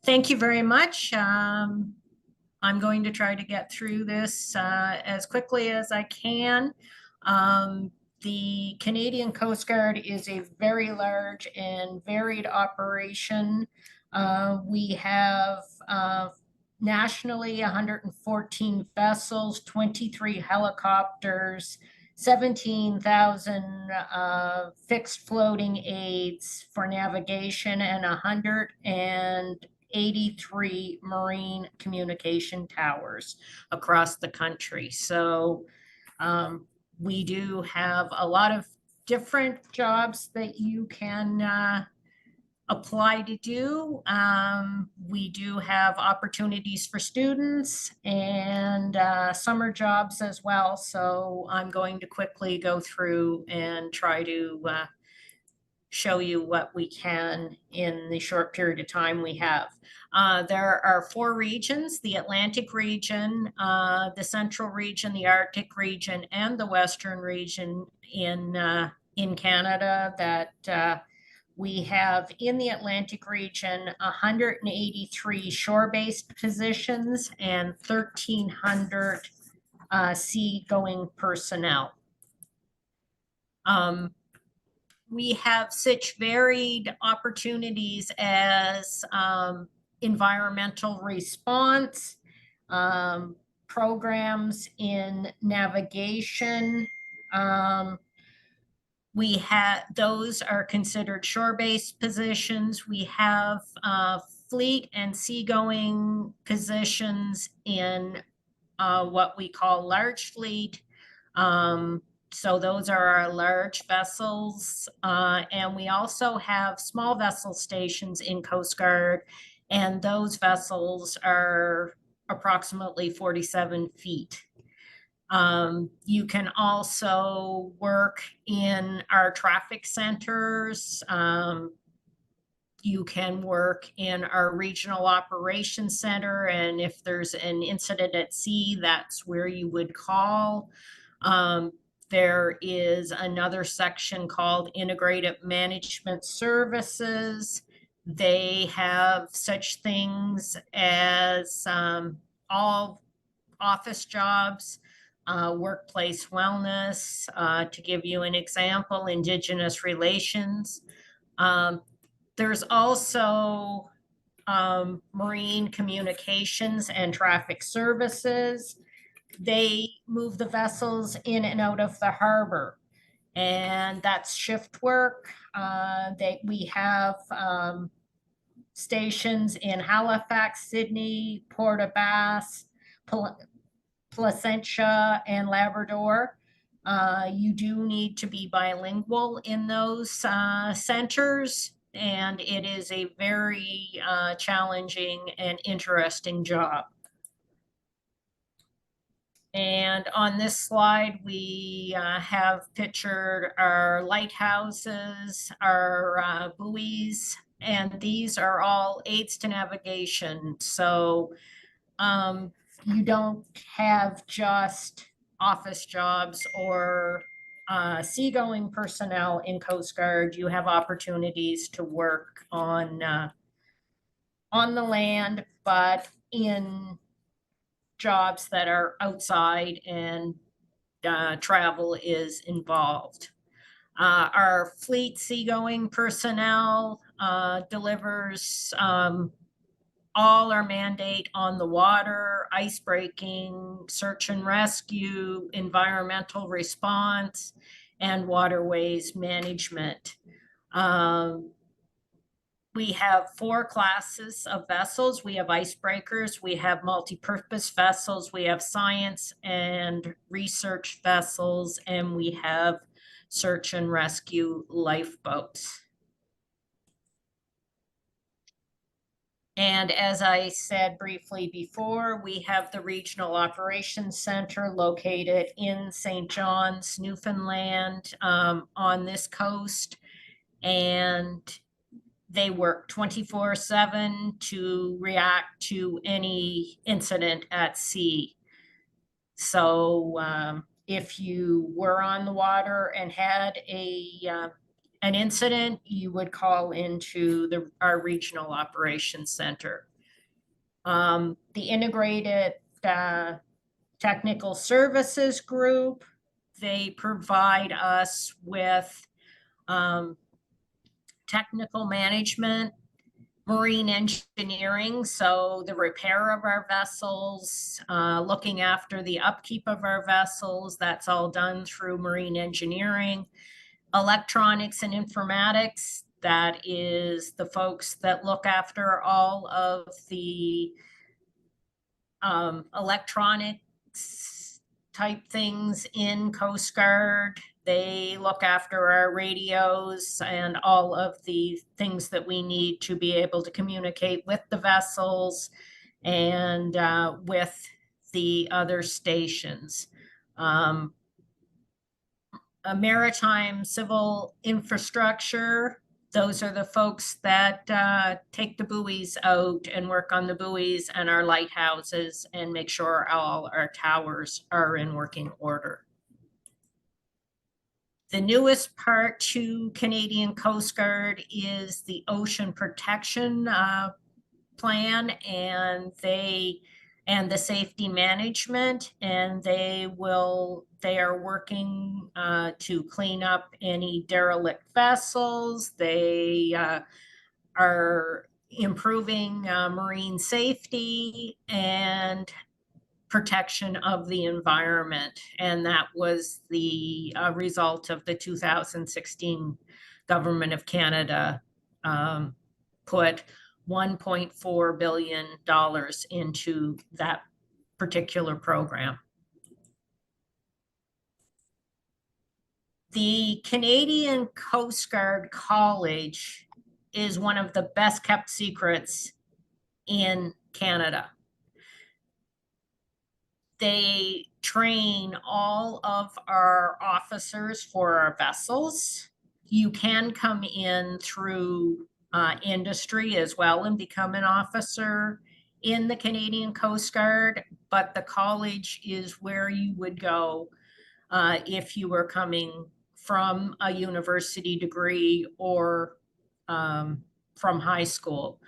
Thank you very much. I'm going to try to get through this as quickly as I can. The Canadian Coast Guard is a very large and varied operation. We have nationally 114 vessels, 23 helicopters, 17,000 fixed floating aids for navigation, and 183 marine communication towers across the country. So we do have a lot of different jobs that you can apply to do. We do have opportunities for students and summer jobs as well. So I'm going to quickly go through and try to show you what we can in the short period of time we have. There are 4 regions: the Atlantic region, the Central region, the Arctic region, and the Western region in Canada that we have. In the Atlantic region, 183 shore-based positions and 1,300 sea-going personnel. We have such varied opportunities as environmental response, programs in navigation. Those are considered shore-based positions. We have fleet and seagoing positions in what we call large fleet. So those are our large vessels. And we also have small vessel stations in Coast Guard, and those vessels are approximately 47 feet. You can also work in our traffic centers. You can work in our regional operations center, and if there's an incident at sea, that's where you would call. There is another section called Integrated Management Services. They have such things as all office jobs, workplace wellness, to give you an example, Indigenous relations. There's also marine communications and traffic services. They move the vessels in and out of the harbor, and that's shift work. We have stations in Halifax, Sydney, Port-au-Basque, Placentia, and Labrador. You do need to be bilingual in those centers, and it is a very challenging and interesting job. And on this slide, we have pictured our lighthouses, our buoys, and these are all aids to navigation. So you don't have just office jobs or seagoing personnel in Coast Guard. You have opportunities to work on the land, but in jobs that are outside and travel is involved. Our fleet seagoing personnel delivers all our mandate on the water, ice breaking, search and rescue, environmental response, and waterways management. We have 4 classes of vessels. We have icebreakers, we have multi-purpose vessels, we have science and research vessels, and we have search and rescue lifeboats. And as I said briefly before, we have the Regional Operations Center located in St. John's, Newfoundland, on this coast. And they work 24/7 to react to any incident at sea. So if you were on the water and had an incident, you would call into our Regional Operations Center. The integrated technical services group, they provide us with technical management, marine engineering, so the repair of our vessels, looking after the upkeep of our vessels, that's all done through marine engineering. Electronics and informatics, that is the folks that look after all of the electronics type things in Coast Guard. They look after our radios and all of the things that we need to be able to communicate with the vessels and with the other stations. A maritime civil infrastructure, those are the folks that take the buoys out and work on the buoys and our lighthouses and make sure all our towers are in working order. The newest part to Canadian Coast Guard is the Ocean Protection Plan, and the safety management, and they are working to clean up any derelict vessels. They are improving marine safety and protection of the environment. And that was the result of the 2016 Government of Canada put $1.4 billion into that particular program. The Canadian Coast Guard College is one of the best kept secrets in Canada. They train all of our officers for our vessels. You can come in through industry as well and become an officer in the Canadian Coast Guard, but the college is where you would go if you were coming from a university degree or from high school.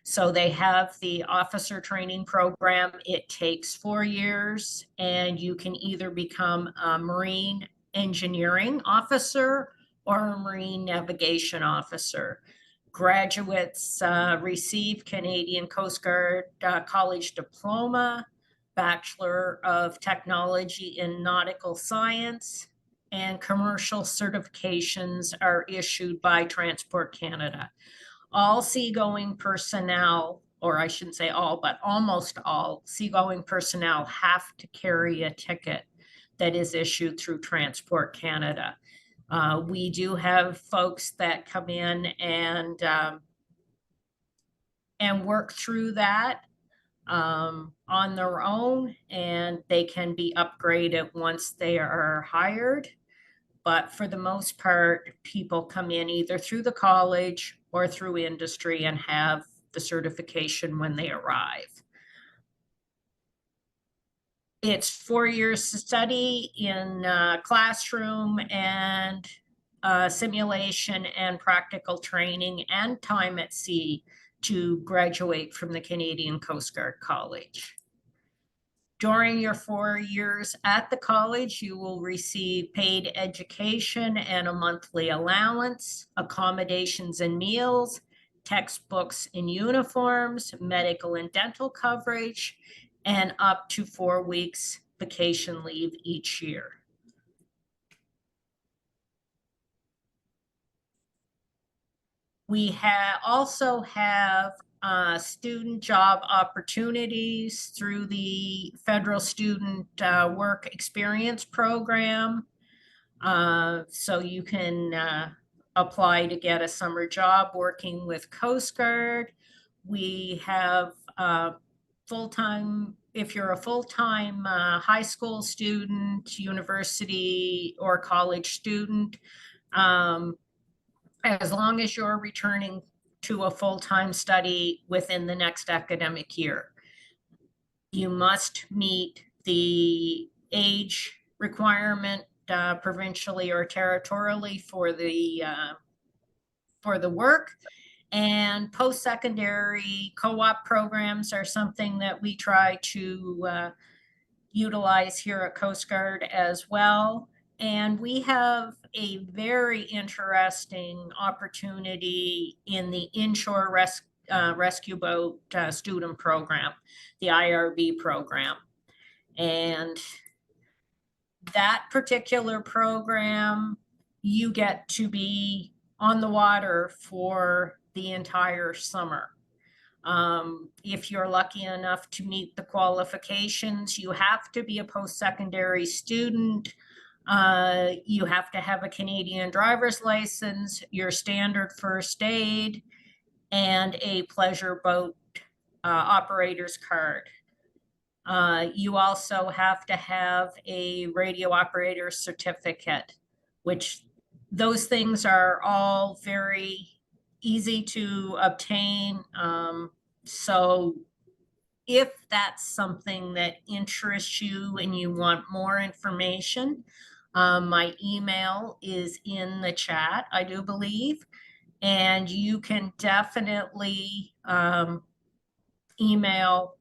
So they have the officer training program. It takes 4 years, and you can either become a marine engineering officer or a marine navigation officer. Graduates receive Canadian Coast Guard College Diploma, Bachelor of Technology in Nautical Science, and commercial certifications are issued by Transport Canada. All seagoing personnel, or I shouldn't say all, but almost all seagoing personnel have to carry a ticket that is issued through Transport Canada. We do have folks that come in and work through that on their own, and they can be upgraded once they are hired. But for the most part, people come in either through the college or through industry and have the certification when they arrive. It's 4 years to study in classroom and simulation and practical training and time at sea to graduate from the Canadian Coast Guard College. During your 4 years at the college, you will receive paid education and a monthly allowance, accommodations and meals, textbooks and uniforms, medical and dental coverage, and up to 4 weeks vacation leave each year. We also have student job opportunities through the Federal Student Work Experience Program. So you can apply to get a summer job working with Coast Guard. We have full-time, if you're a full-time high school student, university, or college student, as long as you're returning to a full-time study within the next academic year. You must meet the age requirement provincially or territorially for the work, And post-secondary co-op programs are something that we try to utilize here at Coast Guard as well. And we have a very interesting opportunity in the inshore rescue boat student program, the IRB program. And that particular program, you get to be on the water for the entire summer. If you're lucky enough to meet the qualifications, you have to be a post-secondary student. You have to have a Canadian driver's license, your standard first aid, and a pleasure boat operator's card. You also have to have a radio operator certificate, which those things are all very easy to obtain. So if that's something that interests you and you want more information, my email is in the chat, I do believe, and you can definitely email,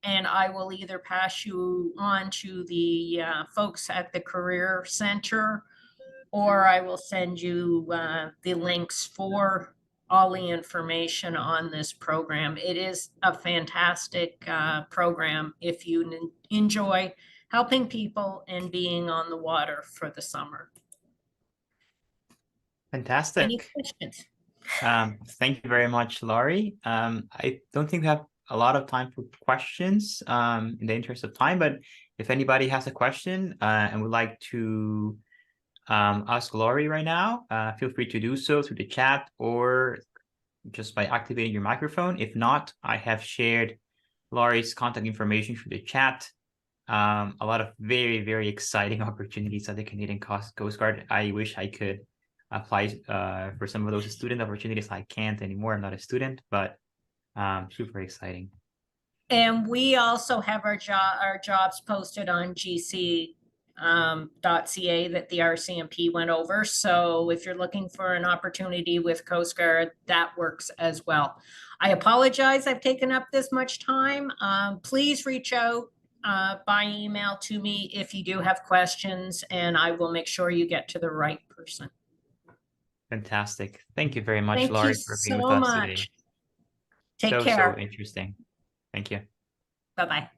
and I will either pass you on to the folks at the Career Center, or I will send you the links for all the information on this program. It is a fantastic program if you enjoy helping people and being on the water for the summer. Fantastic. Any questions? Thank you very much, Laurie. I don't think we have a lot of time for questions in the interest of time, but if anybody has a question and would like to ask Laurie right now, feel free to do so through the chat or just by activating your microphone. If not, I have shared Laurie's contact information through the chat. A lot of very, very exciting opportunities at the Canadian Coast Guard. I wish I could apply for some of those student opportunities. I can't anymore. I'm not a student, but super exciting. And we also have our jobs posted on GC.ca that the RCMP went over. So if you're looking for an opportunity with Coast Guard, that works as well. I apologize I've taken up this much time. Please reach out by email to me if you do have questions, and I will make sure you get to the right person. Fantastic. Thank you very much, Thank Laurie, you for being with so us much. today. Take care. So interesting. Thank you. Bye-bye.